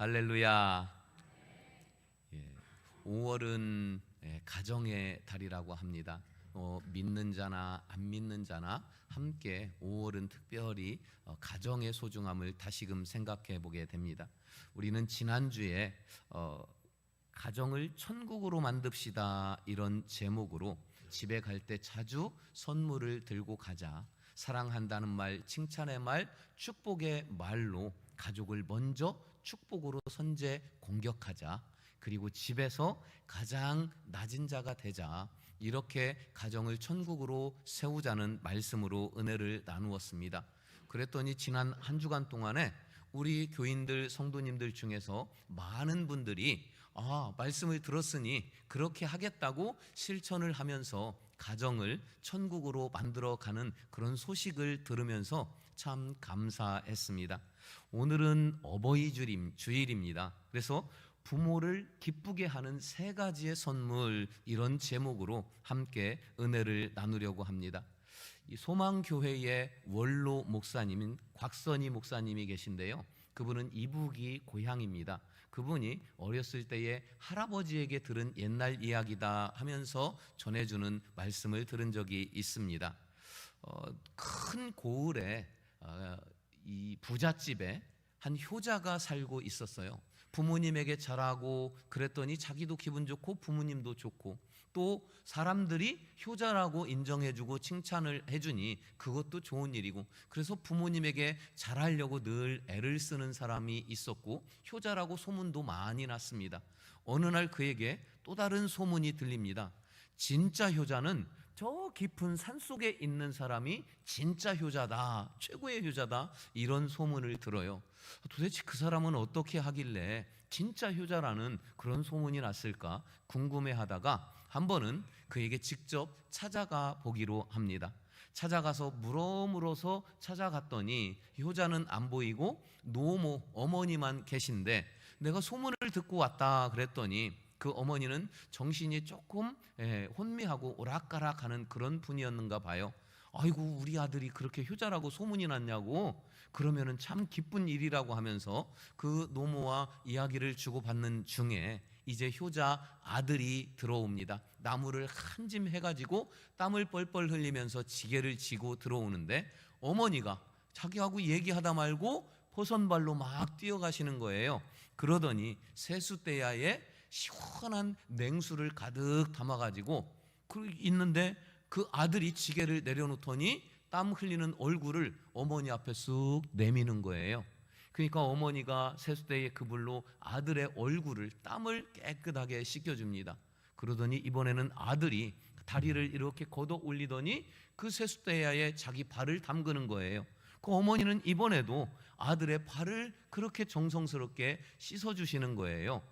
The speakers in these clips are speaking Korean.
할렐루야. 5월은 가정의 달이라고 합니다. 믿는 자나 안 믿는 자나 함께 5월은 특별히 가정의 소중함을 다시금 생각해 보게 됩니다. 우리는 지난주에 가정을 천국으로 만듭시다 이런 제목으로 집에 갈 때 자주 선물을 들고 가자, 사랑한다는 말, 칭찬의 말, 축복의 말로 가족을 먼저 축복으로 선제 공격하자, 그리고 집에서 가장 낮은 자가 되자, 이렇게 가정을 천국으로 세우자는 말씀으로 은혜를 나누었습니다. 그랬더니 지난 한 주간 동안에 우리 교인들, 성도님들 중에서 많은 분들이 말씀을 들었으니 그렇게 하겠다고 실천을 하면서 가정을 천국으로 만들어가는 그런 소식을 들으면서 참 감사했습니다. 오늘은 어버이 주일입니다. 그래서 부모를 기쁘게 하는 3가지의 선물, 이런 제목으로 함께 은혜를 나누려고 합니다. 이 소망교회의 원로 목사님인 곽선희 목사님이 계신데요, 그분은 이북이 고향입니다. 그분이 어렸을 때에 할아버지에게 들은 옛날 이야기다 하면서 전해주는 말씀을 들은 적이 있습니다. 큰 고을에 이 부잣집에 한 효자가 살고 있었어요. 부모님에게 잘하고 그랬더니 자기도 기분 좋고 부모님도 좋고, 또 사람들이 효자라고 인정해주고 칭찬을 해주니 그것도 좋은 일이고, 그래서 부모님에게 잘하려고 늘 애를 쓰는 사람이 있었고 효자라고 소문도 많이 났습니다. 어느 날 그에게 또 다른 소문이 들립니다. 진짜 효자는 저 깊은 산속에 있는 사람이 진짜 효자다, 최고의 효자다, 이런 소문을 들어요. 도대체 그 사람은 어떻게 하길래 진짜 효자라는 그런 소문이 났을까 궁금해하다가 한 번은 그에게 직접 찾아가 보기로 합니다. 찾아가서 물어서 찾아갔더니 효자는 안 보이고 노모, 어머니만 계신데, 내가 소문을 듣고 왔다 그랬더니 그 어머니는 정신이 조금 혼미하고 오락가락하는 그런 분이었는가 봐요. 아이고, 우리 아들이 그렇게 효자라고 소문이 났냐고, 그러면은 참 기쁜 일이라고 하면서 그 노모와 이야기를 주고받는 중에 이제 효자 아들이 들어옵니다. 나무를 한 짐 해가지고 땀을 뻘뻘 흘리면서 지게를 지고 들어오는데, 어머니가 자기하고 얘기하다 말고 포선발로 막 뛰어가시는 거예요. 그러더니 세숫대야에 시원한 냉수를 가득 담아가지고 있는데, 그 아들이 지게를 내려놓더니 땀 흘리는 얼굴을 어머니 앞에 쑥 내미는 거예요. 그러니까 어머니가 세숫대에 그 불로 아들의 얼굴을, 땀을 깨끗하게 씻겨줍니다. 그러더니 이번에는 아들이 다리를 이렇게 걷어 올리더니 그 세숫대야에 자기 발을 담그는 거예요. 그 어머니는 이번에도 아들의 발을 그렇게 정성스럽게 씻어주시는 거예요.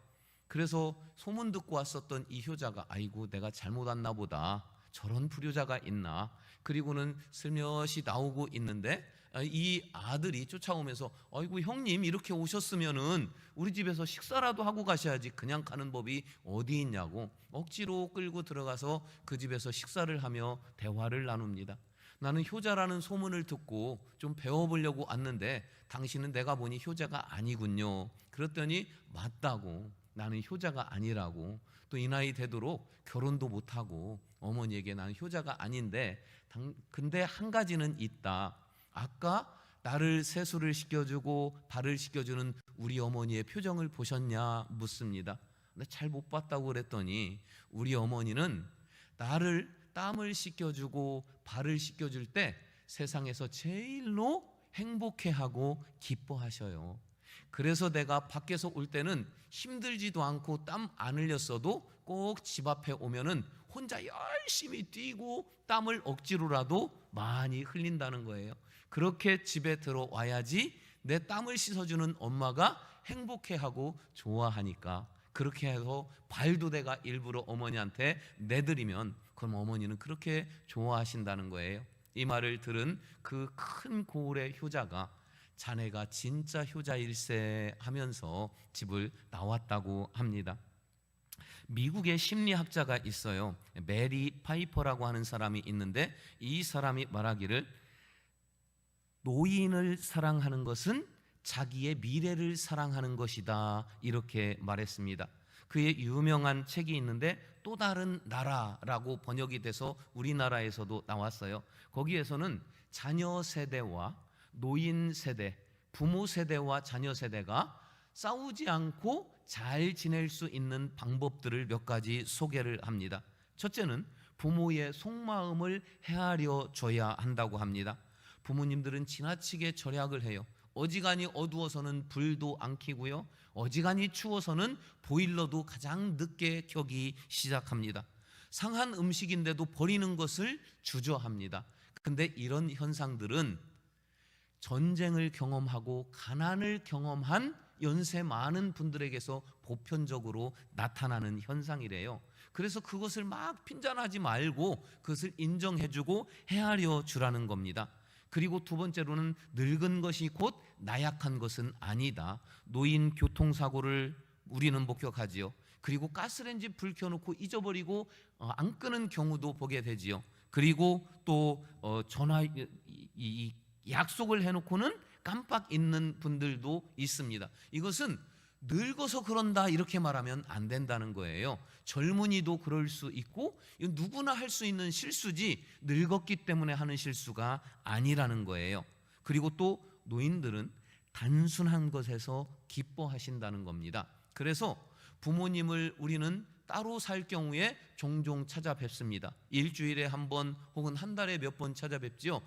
그래서 소문 듣고 왔었던 이 효자가, 아이고, 내가 잘못 왔나 보다, 저런 불효자가 있나, 그리고는 슬며시 나오고 있는데 이 아들이 쫓아오면서, 아이고 형님, 이렇게 오셨으면은 우리 집에서 식사라도 하고 가셔야지, 그냥 가는 법이 어디 있냐고 억지로 끌고 들어가서 그 집에서 식사를 하며 대화를 나눕니다. 나는 효자라는 소문을 듣고 좀 배워보려고 왔는데 당신은 내가 보니 효자가 아니군요. 그랬더니 맞다고, 나는 효자가 아니라고, 또 이 나이 되도록 결혼도 못하고 어머니에게 나는 효자가 아닌데, 근데 한 가지는 있다. 아까 나를 세수를 시켜주고 발을 씻겨주는 우리 어머니의 표정을 보셨냐 묻습니다. 근데 잘 못 봤다고 그랬더니 우리 어머니는 나를 땀을 씻겨주고 발을 씻겨줄 때 세상에서 제일로 행복해하고 기뻐하셔요. 그래서 내가 밖에서 올 때는 힘들지도 않고 땀 안 흘렸어도 꼭 집 앞에 오면은 혼자 열심히 뛰고 땀을 억지로라도 많이 흘린다는 거예요. 그렇게 집에 들어와야지 내 땀을 씻어주는 엄마가 행복해하고 좋아하니까, 그렇게 해서 발도 내가 일부러 어머니한테 내드리면 그럼 어머니는 그렇게 좋아하신다는 거예요. 이 말을 들은 그 큰 고을의 효자가 자네가 진짜 효자일세 하면서 집을 나왔다고 합니다. 미국의 심리학자가 있어요. 메리 파이퍼라고 하는 사람이 있는데, 이 사람이 말하기를 노인을 사랑하는 것은 자기의 미래를 사랑하는 것이다, 이렇게 말했습니다. 그의 유명한 책이 있는데 또 다른 나라라고 번역이 돼서 우리나라에서도 나왔어요. 거기에서는 자녀 세대와 노인 세대, 부모 세대와 자녀 세대가 싸우지 않고 잘 지낼 수 있는 방법들을 몇 가지 소개를 합니다. 첫째는 부모의 속마음을 헤아려 줘야 한다고 합니다. 부모님들은 지나치게 절약을 해요. 어지간히 어두워서는 불도 안 켜고요, 어지간히 추워서는 보일러도 가장 늦게 켜기 시작합니다. 상한 음식인데도 버리는 것을 주저합니다. 근데 이런 현상들은 전쟁을 경험하고 가난을 경험한 연세 많은 분들에게서 보편적으로 나타나는 현상이래요. 그래서 그것을 막 핀잔하지 말고 그것을 인정해주고 헤아려 주라는 겁니다. 그리고 두 번째로는 늙은 것이 곧 나약한 것은 아니다. 노인 교통사고를 우리는 목격하지요. 그리고 가스레인지 불 켜놓고 잊어버리고 안 끄는 경우도 보게 되지요. 그리고 또 전화 약속을 해놓고는 깜빡 잊는 분들도 있습니다. 이것은 늙어서 그런다 이렇게 말하면 안 된다는 거예요. 젊은이도 그럴 수 있고 누구나 할 수 있는 실수지 늙었기 때문에 하는 실수가 아니라는 거예요. 그리고 또 노인들은 단순한 것에서 기뻐하신다는 겁니다. 그래서 부모님을 우리는 따로 살 경우에 종종 찾아뵙습니다. 일주일에 한 번 혹은 한 달에 몇 번 찾아뵙지요.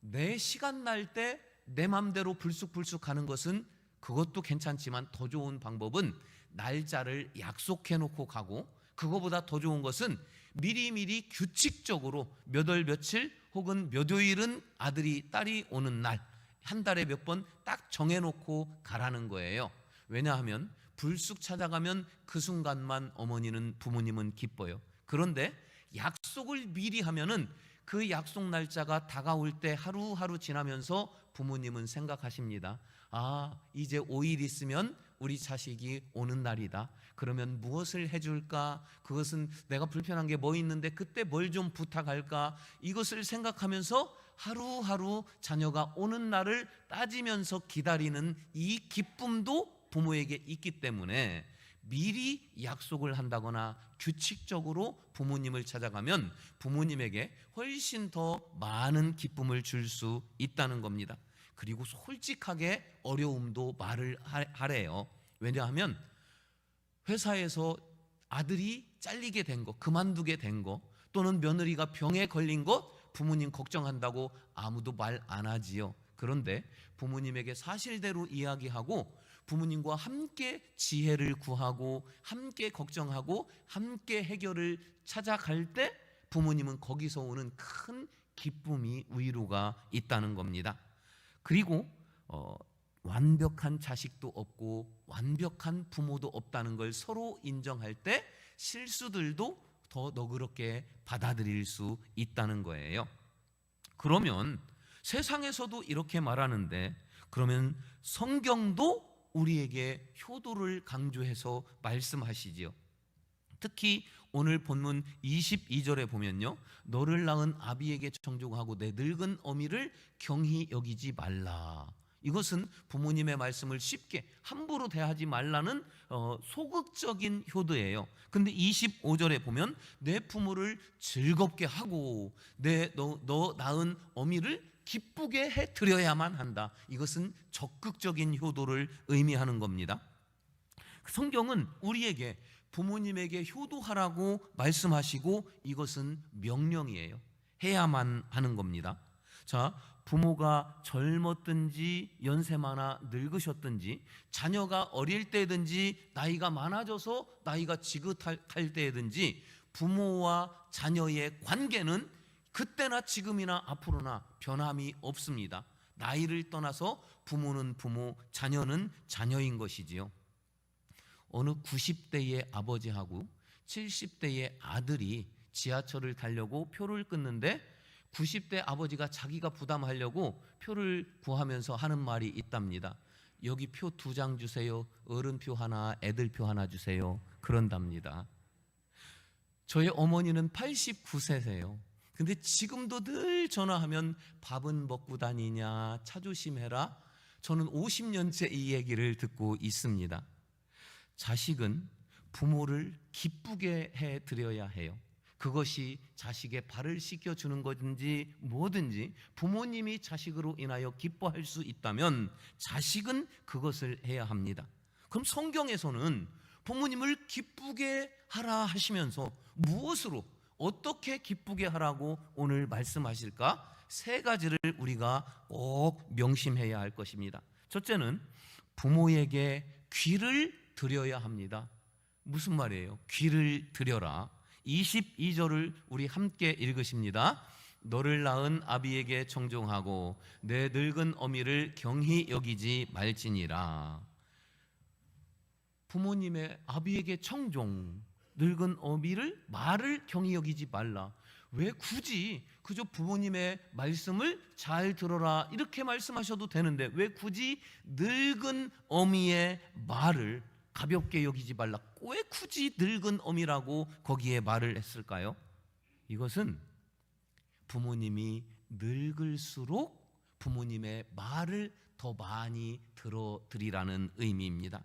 내 시간 날 때 내 맘대로 불쑥불쑥 하는 것은 그것도 괜찮지만 더 좋은 방법은 날짜를 약속해 놓고 가고, 그거보다 더 좋은 것은 미리미리 규칙적으로 몇 월 며칠 혹은 몇 요일은 아들이 딸이 오는 날 한 달에 몇 번 딱 정해놓고 가라는 거예요. 왜냐하면 불쑥 찾아가면 그 순간만 어머니는 부모님은 기뻐요. 그런데 약속을 미리 하면은 그 약속 날짜가 다가올 때 하루하루 지나면서 부모님은 생각하십니다. 아, 이제 5일 있으면 우리 자식이 오는 날이다. 그러면 무엇을 해줄까? 그것은 내가 불편한 게 뭐 있는데 그때 뭘 좀 부탁할까? 이것을 생각하면서 하루하루 자녀가 오는 날을 따지면서 기다리는 이 기쁨도 부모에게 있기 때문에 미리 약속을 한다거나 규칙적으로 부모님을 찾아가면 부모님에게 훨씬 더 많은 기쁨을 줄 수 있다는 겁니다. 그리고 솔직하게 어려움도 말을 하래요. 왜냐하면 회사에서 아들이 잘리게 된 거, 그만두게 된 거, 또는 며느리가 병에 걸린 것 부모님 걱정한다고 아무도 말 안 하지요. 그런데 부모님에게 사실대로 이야기하고 부모님과 함께 지혜를 구하고 함께 걱정하고 함께 해결을 찾아갈 때 부모님은 거기서 오는 큰 기쁨이, 위로가 있다는 겁니다. 그리고 완벽한 자식도 없고 완벽한 부모도 없다는 걸 서로 인정할 때 실수들도 더 너그럽게 받아들일 수 있다는 거예요. 그러면 세상에서도 이렇게 말하는데 그러면 성경도 우리에게 효도를 강조해서 말씀하시지요. 특히 오늘 본문 22절에 보면요, 너를 낳은 아비에게 청종하고 내 늙은 어미를 경히 여기지 말라. 이것은 부모님의 말씀을 쉽게 함부로 대하지 말라는 소극적인 효도예요. 근데 25절에 보면 내 부모를 즐겁게 하고 너 낳은 어미를 기쁘게 해드려야만 한다. 이것은 적극적인 효도를 의미하는 겁니다. 성경은 우리에게 부모님에게 효도하라고 말씀하시고 이것은 명령이에요. 해야만 하는 겁니다. 자, 부모가 젊었든지 연세 많아 늙으셨든지 자녀가 어릴 때든지 나이가 많아져서 나이가 지긋할 때든지 부모와 자녀의 관계는 그때나 지금이나 앞으로나 변함이 없습니다. 나이를 떠나서 부모는 부모, 자녀는 자녀인 것이지요. 어느 90대의 아버지하고 70대의 아들이 지하철을 타려고 표를 끊는데 90대 아버지가 자기가 부담하려고 표를 구하면서 하는 말이 있답니다. 여기 표 2장 주세요. 어른표 하나, 애들표 하나 주세요. 그런답니다. 저희 어머니는 89세세요. 근데 지금도 늘 전화하면 밥은 먹고 다니냐, 차 조심해라. 저는 50년째 이 얘기를 듣고 있습니다. 자식은 부모를 기쁘게 해드려야 해요. 그것이 자식의 발을 씻겨주는 것인지 뭐든지 부모님이 자식으로 인하여 기뻐할 수 있다면 자식은 그것을 해야 합니다. 그럼 성경에서는 부모님을 기쁘게 하라 하시면서 무엇으로 어떻게 기쁘게 하라고 오늘 말씀하실까? 세 가지를 우리가 꼭 명심해야 할 것입니다. 첫째는 부모에게 귀를 드려야 합니다. 무슨 말이에요? 귀를 드려라. 22절을 우리 함께 읽으십니다. 너를 낳은 아비에게 청종하고 내 늙은 어미를 경히 여기지 말지니라. 부모님의 아비에게 청종, 늙은 어미를 말을 경히 여기지 말라. 왜 굳이 그저 부모님의 말씀을 잘 들어라 이렇게 말씀하셔도 되는데 왜 굳이 늙은 어미의 말을 가볍게 여기지 말라, 왜 굳이 늙은 어미라고 거기에 말을 했을까요? 이것은 부모님이 늙을수록 부모님의 말을 더 많이 들어드리라는 의미입니다.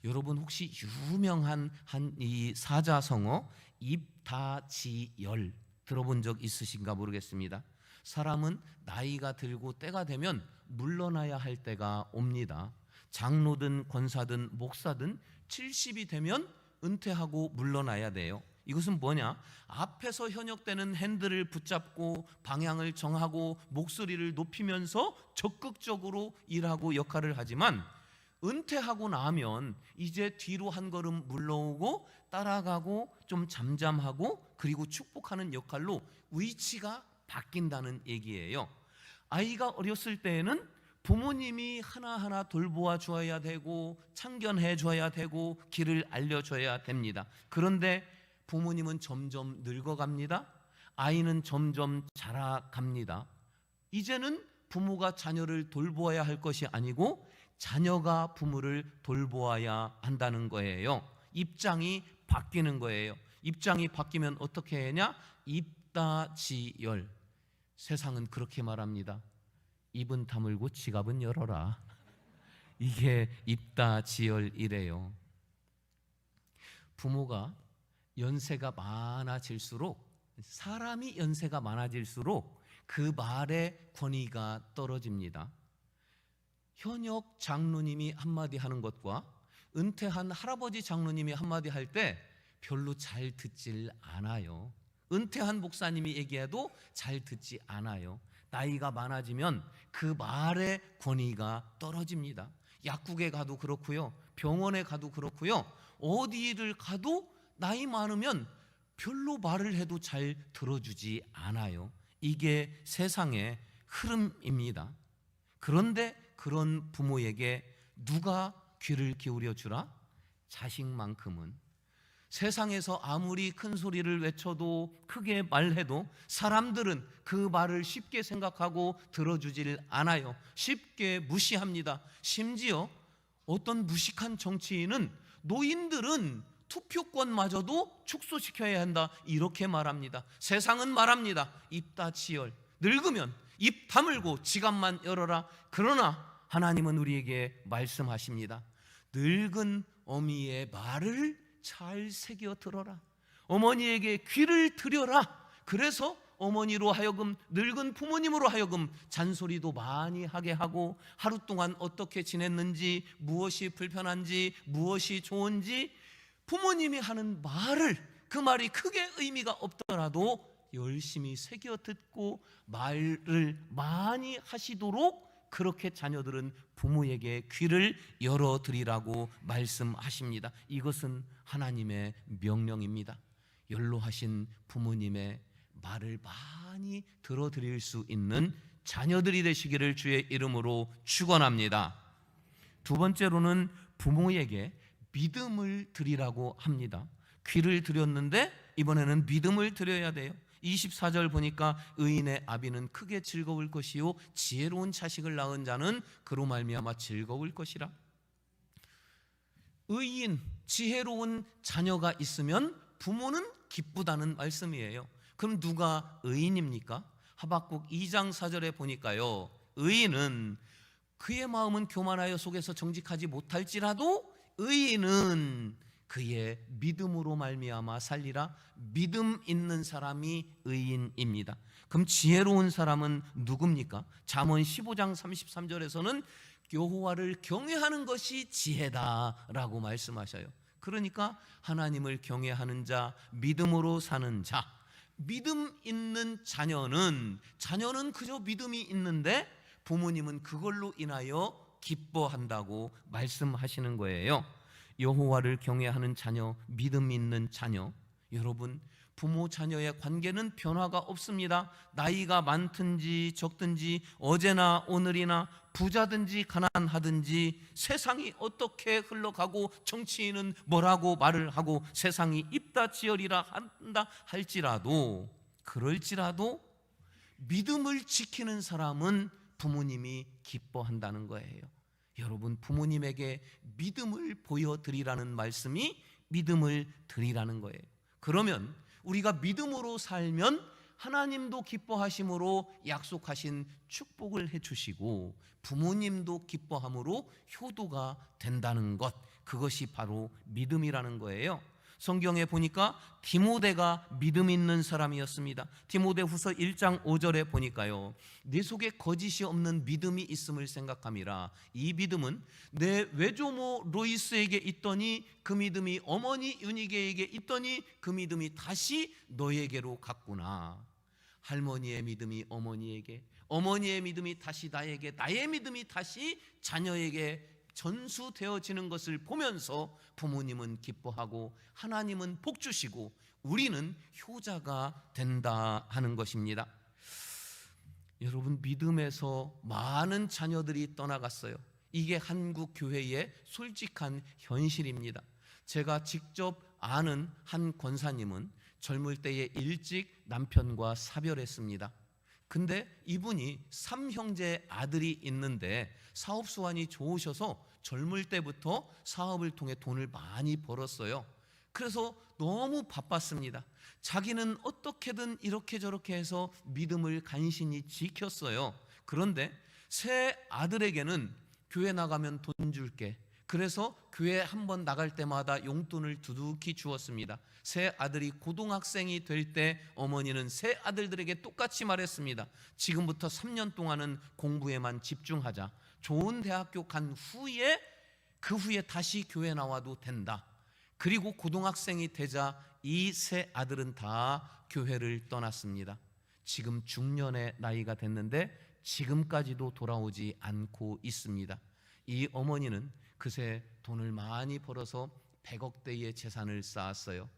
여러분 혹시 유명한 이 사자성어 입다지열 들어본 적 있으신가 모르겠습니다. 사람은 나이가 들고 때가 되면 물러나야 할 때가 옵니다. 장로든 권사든 목사든 70이 되면 은퇴하고 물러나야 돼요. 이것은 뭐냐? 앞에서 현역되는 핸들을 붙잡고 방향을 정하고 목소리를 높이면서 적극적으로 일하고 역할을 하지만 은퇴하고 나면 이제 뒤로 한 걸음 물러오고 따라가고 좀 잠잠하고 그리고 축복하는 역할로 위치가 바뀐다는 얘기예요. 아이가 어렸을 때에는 부모님이 하나하나 돌보아 주어야 되고 참견해 줘야 되고 길을 알려줘야 됩니다. 그런데 부모님은 점점 늙어갑니다. 아이는 점점 자라갑니다. 이제는 부모가 자녀를 돌보아야 할 것이 아니고 자녀가 부모를 돌보아야 한다는 거예요. 입장이 바뀌는 거예요. 입장이 바뀌면 어떻게 하냐? 입다지열. 세상은 그렇게 말합니다. 입은 다물고 지갑은 열어라. 이게 입다지열이래요. 부모가 연세가 많아질수록, 사람이 연세가 많아질수록 그 말의 권위가 떨어집니다. 현역 장로님이 한마디 하는 것과 은퇴한 할아버지 장로님이 한마디 할 때 별로 잘 듣질 않아요. 은퇴한 목사님이 얘기해도 잘 듣지 않아요. 나이가 많아지면 그 말의 권위가 떨어집니다. 약국에 가도 그렇고요, 병원에 가도 그렇고요, 어디를 가도 나이 많으면 별로 말을 해도 잘 들어주지 않아요. 이게 세상의 흐름입니다. 그런데 그런 부모에게 누가 귀를 기울여 주라? 자식만큼은. 세상에서 아무리 큰 소리를 외쳐도 크게 말해도 사람들은 그 말을 쉽게 생각하고 들어주질 않아요. 쉽게 무시합니다. 심지어 어떤 무식한 정치인은 노인들은 투표권마저도 축소시켜야 한다 이렇게 말합니다. 세상은 말합니다. 입다지열. 늙으면 입 다물고 지갑만 열어라. 그러나 하나님은 우리에게 말씀하십니다. 늙은 어미의 말을 잘 새겨 들어라. 어머니에게 귀를 들여라. 그래서 어머니로 하여금, 늙은 부모님으로 하여금 잔소리도 많이 하게 하고 하루 동안 어떻게 지냈는지, 무엇이 불편한지, 무엇이 좋은지 부모님이 하는 말을, 그 말이 크게 의미가 없더라도 열심히 새겨 듣고 말을 많이 하시도록 그렇게 자녀들은 부모에게 귀를 열어드리라고 말씀하십니다. 이것은 하나님의 명령입니다. 연로하신 부모님의 말을 많이 들어드릴 수 있는 자녀들이 되시기를 주의 이름으로 축원합니다. 두 번째로는 부모에게 믿음을 드리라고 합니다. 귀를 드렸는데 이번에는 믿음을 드려야 돼요. 24절 보니까 의인의 아비는 크게 즐거울 것이요 지혜로운 자식을 낳은 자는 그로 말미암아 즐거울 것이라. 의인, 지혜로운 자녀가 있으면 부모는 기쁘다는 말씀이에요. 그럼 누가 의인입니까? 하박국 2장 4절에 보니까요, 의인은 그의 마음은 교만하여 속에서 정직하지 못할지라도 의인은 그의 믿음으로 말미암아 살리라. 믿음 있는 사람이 의인입니다. 그럼 지혜로운 사람은 누굽니까? 잠언 15장 33절에서는 여호와를 경외하는 것이 지혜다라고 말씀하셔요. 그러니까 하나님을 경외하는 자, 믿음으로 사는 자, 믿음 있는 자녀는 그저 믿음이 있는데 부모님은 그걸로 인하여 기뻐한다고 말씀하시는 거예요. 여호와를 경외하는 자녀, 믿음 있는 자녀, 여러분 부모 자녀의 관계는 변화가 없습니다. 나이가 많든지 적든지, 어제나 오늘이나 부자든지 가난하든지, 세상이 어떻게 흘러가고 정치인은 뭐라고 말을 하고 세상이 입다지어리라 한다 할지라도, 그럴지라도 믿음을 지키는 사람은 부모님이 기뻐한다는 거예요. 여러분, 부모님에게 믿음을 보여드리라는 말씀이 믿음을 드리라는 거예요. 그러면 우리가 믿음으로 살면 하나님도 기뻐하심으로 약속하신 축복을 해주시고 부모님도 기뻐함으로 효도가 된다는 것, 그것이 바로 믿음이라는 거예요. 성경에 보니까 디모데가 믿음 있는 사람이었습니다. 디모데후서 1장 5절에 보니까요, 내 속에 거짓이 없는 믿음이 있음을 생각함이라. 이 믿음은 내 외조모 로이스에게 있더니 그 믿음이 어머니 유니게에게 있더니 그 믿음이 다시 너에게로 갔구나. 할머니의 믿음이 어머니에게, 어머니의 믿음이 다시 나에게, 나의 믿음이 다시 자녀에게 전수되어지는 것을 보면서 부모님은 기뻐하고 하나님은 복 주시고 우리는 효자가 된다 하는 것입니다. 여러분, 믿음에서 많은 자녀들이 떠나갔어요. 이게 한국 교회의 솔직한 현실입니다. 제가 직접 아는 한 권사님은 젊을 때에 일찍 남편과 사별했습니다. 근데 이분이 3형제 아들이 있는데 사업 수완이 좋으셔서 젊을 때부터 사업을 통해 돈을 많이 벌었어요. 그래서 너무 바빴습니다. 자기는 어떻게든 이렇게 저렇게 해서 믿음을 간신히 지켰어요. 그런데 새 아들에게는 교회 나가면 돈 줄게, 그래서 교회 한번 나갈 때마다 용돈을 두둑히 주었습니다. 새 아들이 고등학생이 될 때 어머니는 새 아들들에게 똑같이 말했습니다. 지금부터 3년 동안은 공부에만 집중하자. 좋은 대학교 간 후에, 그 후에 다시 교회 나와도 된다. 그리고 고등학생이 되자 이 세 아들은 다 교회를 떠났습니다. 지금 중년의 나이가 됐는데 지금까지도 돌아오지 않고 있습니다. 이 어머니는 그새 돈을 많이 벌어서 100억대의 재산을 쌓았어요.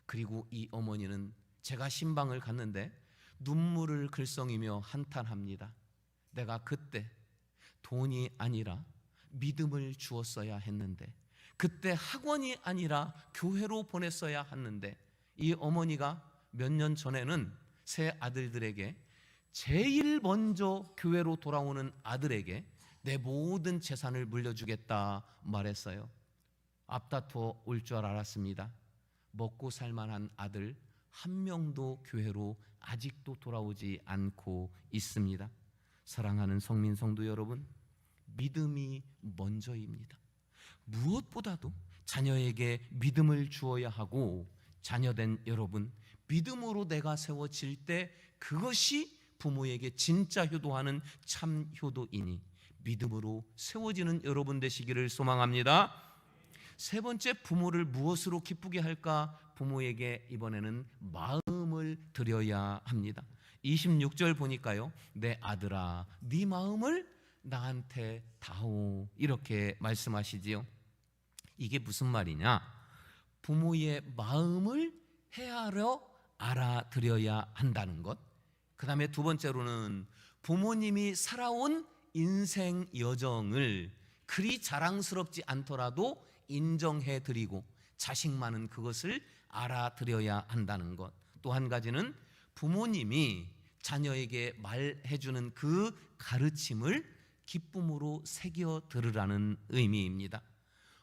그리고 이 어머니는 제가 신방을 갔는데 눈물을 글썽이며 한탄합니다. 내가 그때 돈이 아니라 믿음을 주었어야 했는데, 그때 학원이 아니라 교회로 보냈어야 했는데, 이 어머니가 몇 년 전에는 새 아들들에게, 제일 먼저 교회로 돌아오는 아들에게 내 모든 재산을 물려주겠다 말했어요. 앞다퉈 올 줄 알았습니다. 먹고 살만한 아들 한 명도 교회로 아직도 돌아오지 않고 있습니다. 사랑하는 성민 성도 여러분, 믿음이 먼저입니다. 무엇보다도 자녀에게 믿음을 주어야 하고, 자녀된 여러분, 믿음으로 내가 세워질 때 그것이 부모에게 진짜 효도하는 참 효도이니 믿음으로 세워지는 여러분 되시기를 소망합니다. 세 번째, 부모를 무엇으로 기쁘게 할까? 부모에게 이번에는 마음을 드려야 합니다. 26절 보니까요, 내 아들아 네 마음을 나한테 다오, 이렇게 말씀하시지요. 이게 무슨 말이냐? 부모의 마음을 헤아려 알아들여야 한다는 것. 그 다음에 두 번째로는 부모님이 살아온 인생 여정을 그리 자랑스럽지 않더라도 인정해드리고 자식만은 그것을 알아들여야 한다는 것. 또 한 가지는 부모님이 자녀에게 말해주는 그 가르침을 기쁨으로 새겨 들으라는 의미입니다.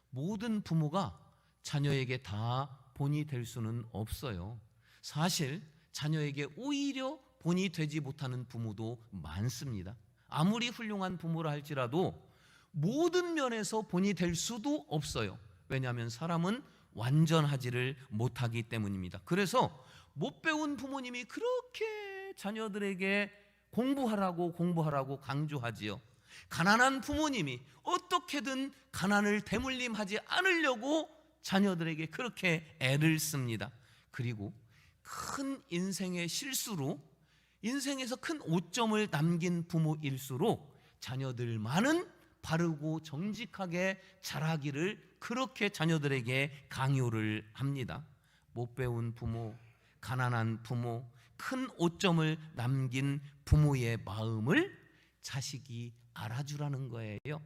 모든 부모가 자녀에게 다 본이 될 수는 없어요. 사실 자녀에게 오히려 본이 되지 못하는 부모도 많습니다. 아무리 훌륭한 부모라 할지라도 모든 면에서 본이 될 수도 없어요. 왜냐하면 사람은 완전하지를 못하기 때문입니다. 그래서 못 배운 부모님이 그렇게 자녀들에게 공부하라고 강조하지요. 가난한 부모님이 어떻게든 가난을 대물림하지 않으려고 자녀들에게 그렇게 애를 씁니다. 그리고 큰 인생의 실수로 인생에서 큰 오점을 남긴 부모일수록 자녀들만은 바르고 정직하게 자라기를 그렇게 자녀들에게 강요를 합니다. 못 배운 부모, 가난한 부모, 큰 오점을 남긴 부모의 마음을 자식이 알아주라는 거예요.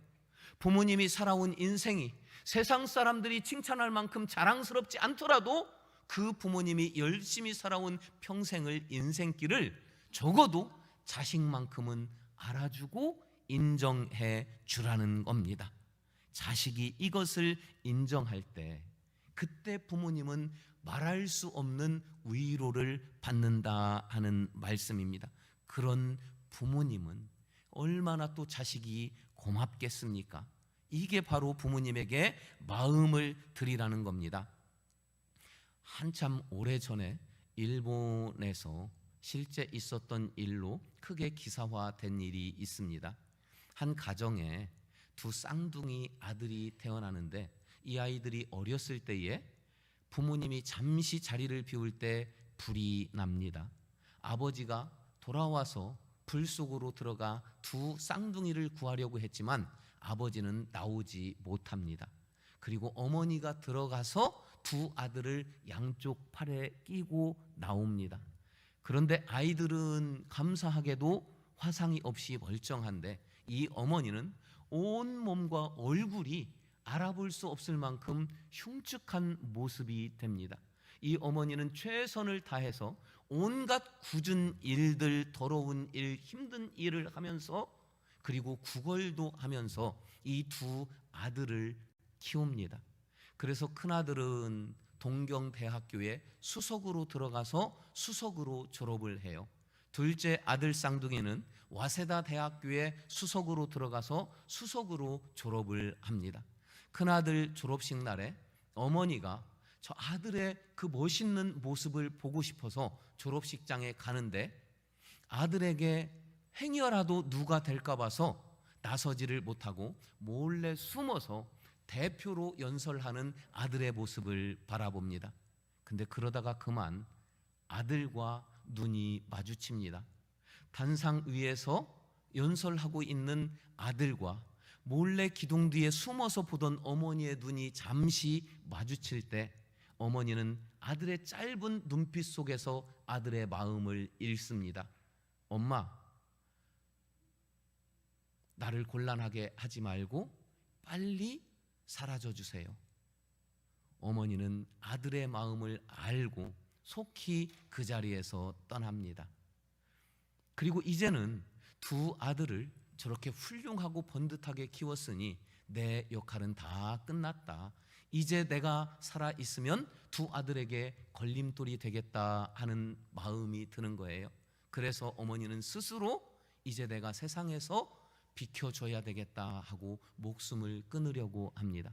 부모님이 살아온 인생이 세상 사람들이 칭찬할 만큼 자랑스럽지 않더라도 그 부모님이 열심히 살아온 평생을, 인생길을 적어도 자식만큼은 알아주고 인정해 주라는 겁니다. 자식이 이것을 인정할 때 그때 부모님은 말할 수 없는 위로를 받는다 하는 말씀입니다. 그런 부모님은 얼마나 또 자식이 고맙겠습니까? 이게 바로 부모님에게 마음을 드리라는 겁니다. 한참 오래전에 일본에서 실제 있었던 일로 크게 기사화된 일이 있습니다. 한 가정에 두 쌍둥이 아들이 태어나는데 이 아이들이 어렸을 때에 부모님이 잠시 자리를 비울 때 불이 납니다. 아버지가 돌아와서 불 속으로 들어가 두 쌍둥이를 구하려고 했지만 아버지는 나오지 못합니다. 그리고 어머니가 들어가서 두 아들을 양쪽 팔에 끼고 나옵니다. 그런데 아이들은 감사하게도 화상이 없이 멀쩡한데 이 어머니는 온 몸과 얼굴이 알아볼 수 없을 만큼 흉측한 모습이 됩니다. 이 어머니는 최선을 다해서 온갖 굳은 일들, 더러운 일, 힘든 일을 하면서 그리고 구걸도 하면서 이 두 아들을 키웁니다. 그래서 큰아들은 동경대학교에 수석으로 들어가서 수석으로 졸업을 해요. 둘째 아들 쌍둥이는 와세다 대학교에 수석으로 들어가서 수석으로 졸업을 합니다. 큰아들 졸업식 날에 어머니가 저 아들의 그 멋있는 모습을 보고 싶어서 졸업식장에 가는데 아들에게 행여라도 누가 될까 봐서 나서지를 못하고 몰래 숨어서 대표로 연설하는 아들의 모습을 바라봅니다. 근데 그러다가 그만 아들과 눈이 마주칩니다. 단상 위에서 연설하고 있는 아들과 몰래 기둥 뒤에 숨어서 보던 어머니의 눈이 잠시 마주칠 때 어머니는 아들의 짧은 눈빛 속에서 아들의 마음을 읽습니다. 엄마, 나를 곤란하게 하지 말고 빨리 사라져 주세요. 어머니는 아들의 마음을 알고 속히 그 자리에서 떠납니다. 그리고 이제는 두 아들을 저렇게 훌륭하고 번듯하게 키웠으니 내 역할은 다 끝났다. 이제 내가 살아있으면 두 아들에게 걸림돌이 되겠다 하는 마음이 드는 거예요. 그래서 어머니는 스스로 이제 내가 세상에서 비켜줘야 되겠다 하고 목숨을 끊으려고 합니다.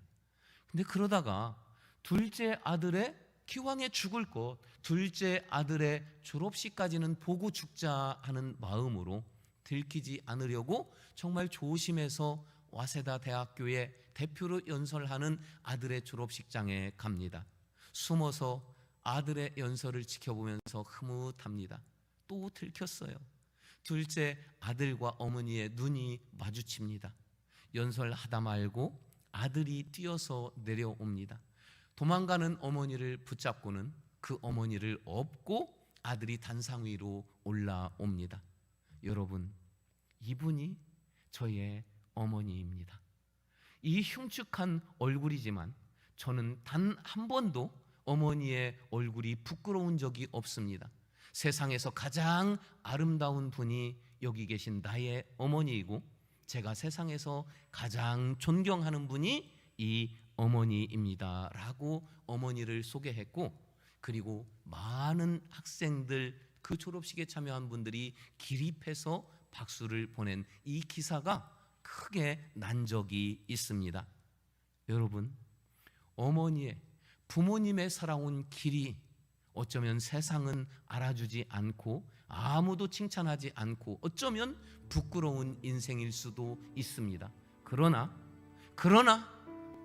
근데 그러다가 둘째 아들의 기왕에 죽을 것, 둘째 아들의 졸업식까지는 보고 죽자 하는 마음으로 들키지 않으려고 정말 조심해서 와세다 대학교에 대표로 연설하는 아들의 졸업식장에 갑니다. 숨어서 아들의 연설을 지켜보면서 흐뭇합니다. 또 들켰어요. 둘째 아들과 어머니의 눈이 마주칩니다. 연설하다 말고 아들이 뛰어서 내려옵니다. 도망가는 어머니를 붙잡고는 그 어머니를 업고 아들이 단상 위로 올라옵니다. 여러분, 이분이 저의 어머니입니다. 이 흉측한 얼굴이지만 저는 단 한 번도 어머니의 얼굴이 부끄러운 적이 없습니다. 세상에서 가장 아름다운 분이 여기 계신 나의 어머니이고 제가 세상에서 가장 존경하는 분이 이 어머니입니다 라고 어머니를 소개했고, 그리고 많은 학생들, 그 졸업식에 참여한 분들이 기립해서 박수를 보낸 이 기사가 크게 난 적이 있습니다. 여러분, 어머니의, 부모님의 살아온 길이 어쩌면 세상은 알아주지 않고 아무도 칭찬하지 않고 어쩌면 부끄러운 인생일 수도 있습니다. 그러나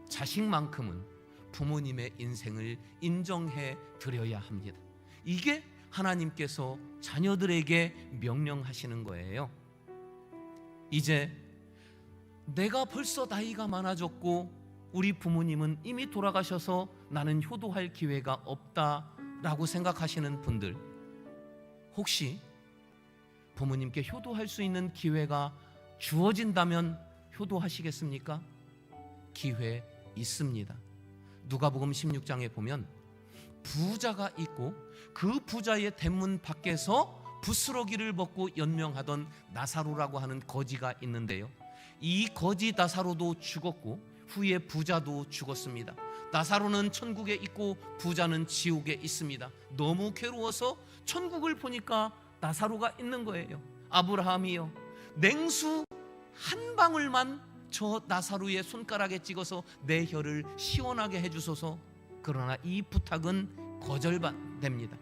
자식만큼은 부모님의 인생을 인정해 드려야 합니다. 이게 하나님께서 자녀들에게 명령하시는 거예요. 이제 내가 벌써 나이가 많아졌고 우리 부모님은 이미 돌아가셔서 나는 효도할 기회가 없다라고 생각하시는 분들, 혹시 부모님께 효도할 수 있는 기회가 주어진다면 효도하시겠습니까? 기회 있습니다. 누가복음 16장에 보면 부자가 있고 그 부자의 대문 밖에서 부스러기를 벗고 연명하던 나사로라고 하는 거지가 있는데요, 이 거지 나사로도 죽었고 후에 부자도 죽었습니다. 나사로는 천국에 있고 부자는 지옥에 있습니다. 너무 괴로워서 천국을 보니까 나사로가 있는 거예요. 아브라함이요, 냉수 한 방울만 저 나사로의 손가락에 찍어서 내 혀를 시원하게 해주소서. 그러나 이 부탁은 거절됩니다.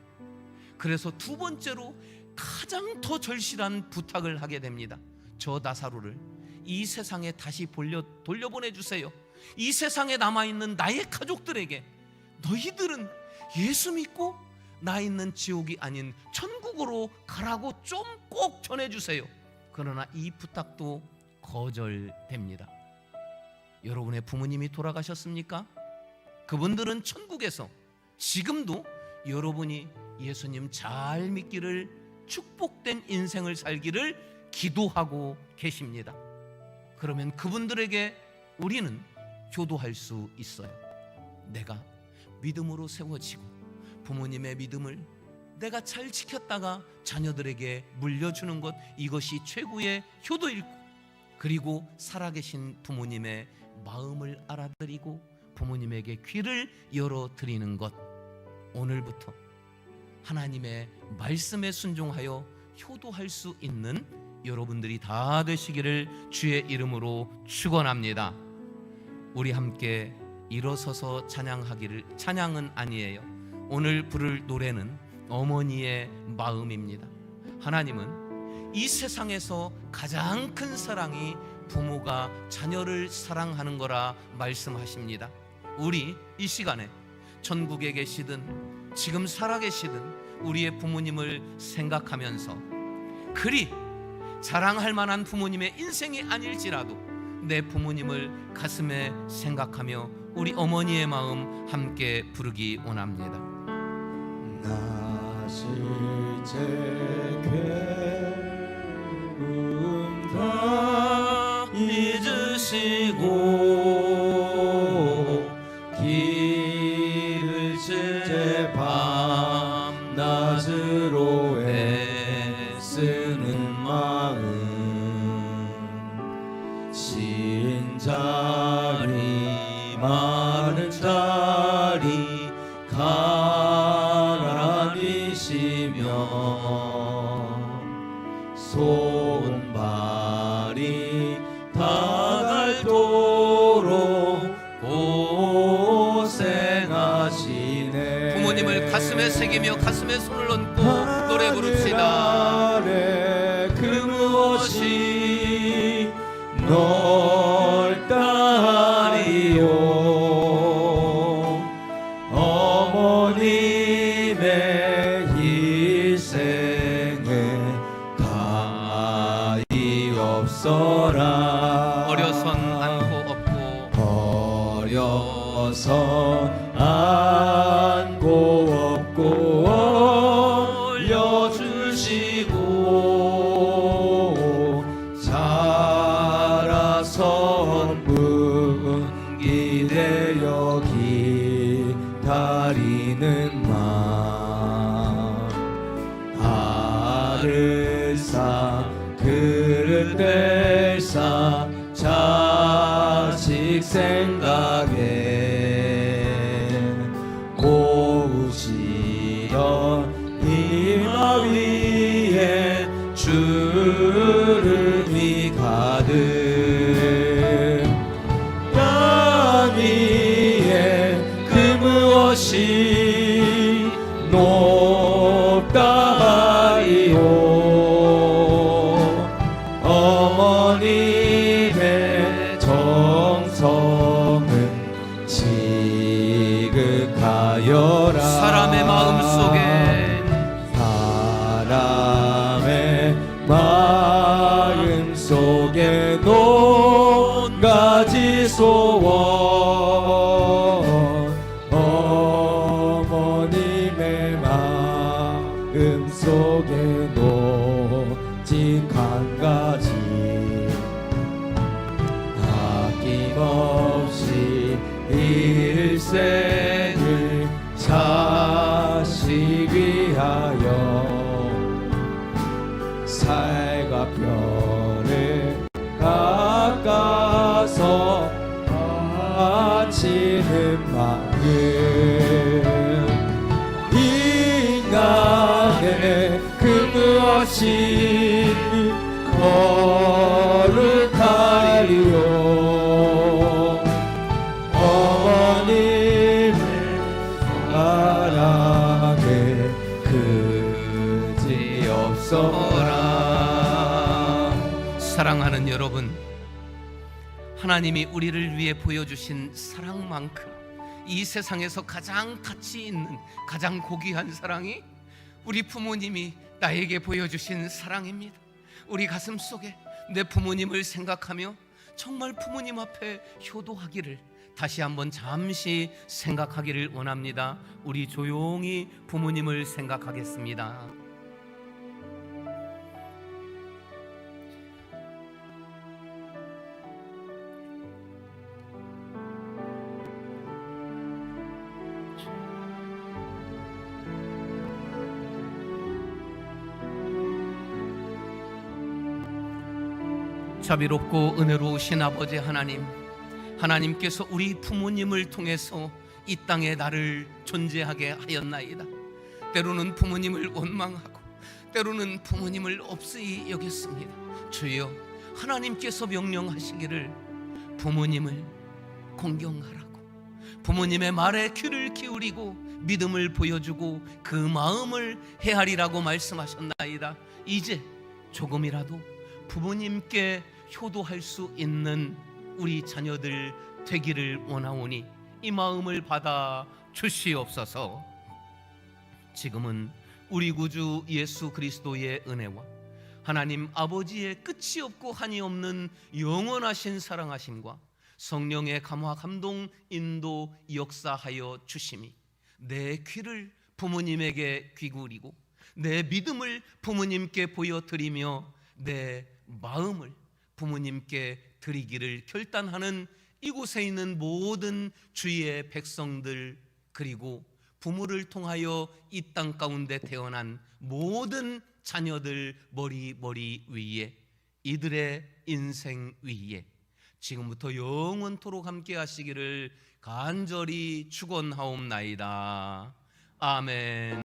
그래서 두 번째로 가장 더 절실한 부탁을 하게 됩니다. 저 나사로를 이 세상에 다시 돌려보내주세요. 이 세상에 남아있는 나의 가족들에게 너희들은 예수 믿고 나 있는 지옥이 아닌 천국으로 가라고 좀 꼭 전해주세요. 그러나 이 부탁도 거절됩니다. 여러분의 부모님이 돌아가셨습니까? 그분들은 천국에서 지금도 여러분이 예수님 잘 믿기를, 축복된 인생을 살기를 기도하고 계십니다. 그러면 그분들에게 우리는 효도할 수 있어요. 내가 믿음으로 세워지고 부모님의 믿음을 내가 잘 지켰다가 자녀들에게 물려주는 것, 이것이 최고의 효도일 것. 그리고 살아계신 부모님의 마음을 알아드리고 부모님에게 귀를 열어드리는 것. 오늘부터 하나님의 말씀에 순종하여 효도할 수 있는 여러분들이 다 되시기를 주의 이름으로 축원합니다. 우리 함께 일어서서 찬양은 아니에요. 오늘 부를 노래는 어머니의 마음입니다. 하나님은 이 세상에서 가장 큰 사랑이 부모가 자녀를 사랑하는 거라 말씀하십니다. 우리 이 시간에 천국에 계시든 지금 살아계시든 우리의 부모님을 생각하면서, 그리 자랑할 만한 부모님의 인생이 아닐지라도 내 부모님을 가슴에 생각하며 우리 어머니의 마음 함께 부르기 원합니다. 나 실제 괴로움 다 잊으시고 길을 제 밤낮으로 애쓰는 마음, 신 자리 많은 자리 손발이 닿도록 고생하시네. 부모님을 가슴에 새기며 가슴에 손을 얹고 노래 부릅시다. 그 무엇이 널 따리요. 어머님의 희생에 다이 없어라. 어려선 않고 없고 어려선 않고 없고 올려주시고 자라선 분기 되어 기다리는 마음, 알을 쌓 그릇 될 쌓 자식 생각에 고우시던 이마 위에 주름이 가득. 것이 높다 하리요. 어머님의 정성은 지극하여라. 사람의 마음 속에 논가지 소원 어머님의 마음 속에 놓진 한 가지 아낌없이 일생을 자식 위하여 살과 뼈를 깎아서 바치는 마음 인간의 그 무엇이 거룩하리요. 어머님의 사랑에 그지 없어라. 사랑하는 여러분, 하나님이 우리를 위해 보여주신 사랑만큼 이 세상에서 가장 가치 있는, 가장 고귀한 사랑이 우리 부모님이 나에게 보여주신 사랑입니다. 우리 가슴 속에 내 부모님을 생각하며 정말 부모님 앞에 효도하기를 다시 한번 잠시 생각하기를 원합니다. 우리 조용히 부모님을 생각하겠습니다. 자비롭고 은혜로우신 아버지 하나님, 하나님께서 우리 부모님을 통해서 이 땅에 나를 존재하게 하였나이다. 때로는 부모님을 원망하고 때로는 부모님을 없이 여겼습니다. 주여, 하나님께서 명령하시기를 부모님을 공경하라고, 부모님의 말에 귀를 기울이고 믿음을 보여주고 그 마음을 헤아리라고 말씀하셨나이다. 이제 조금이라도 부모님께 효도할 수 있는 우리 자녀들 되기를 원하오니 이 마음을 받아 주시옵소서. 지금은 우리 구주 예수 그리스도의 은혜와 하나님 아버지의 끝이 없고 한이 없는 영원하신 사랑하심과 성령의 감화 감동 인도 역사하여 주심이 내 귀를 부모님에게 귀구리고 내 믿음을 부모님께 보여드리며 내 마음을 부모님께 드리기를 결단하는 이곳에 있는 모든 주의 백성들, 그리고 부모를 통하여 이 땅 가운데 태어난 모든 자녀들 머리 위에, 이들의 인생 위에 지금부터 영원토록 함께 하시기를 간절히 축원하옵나이다. 아멘.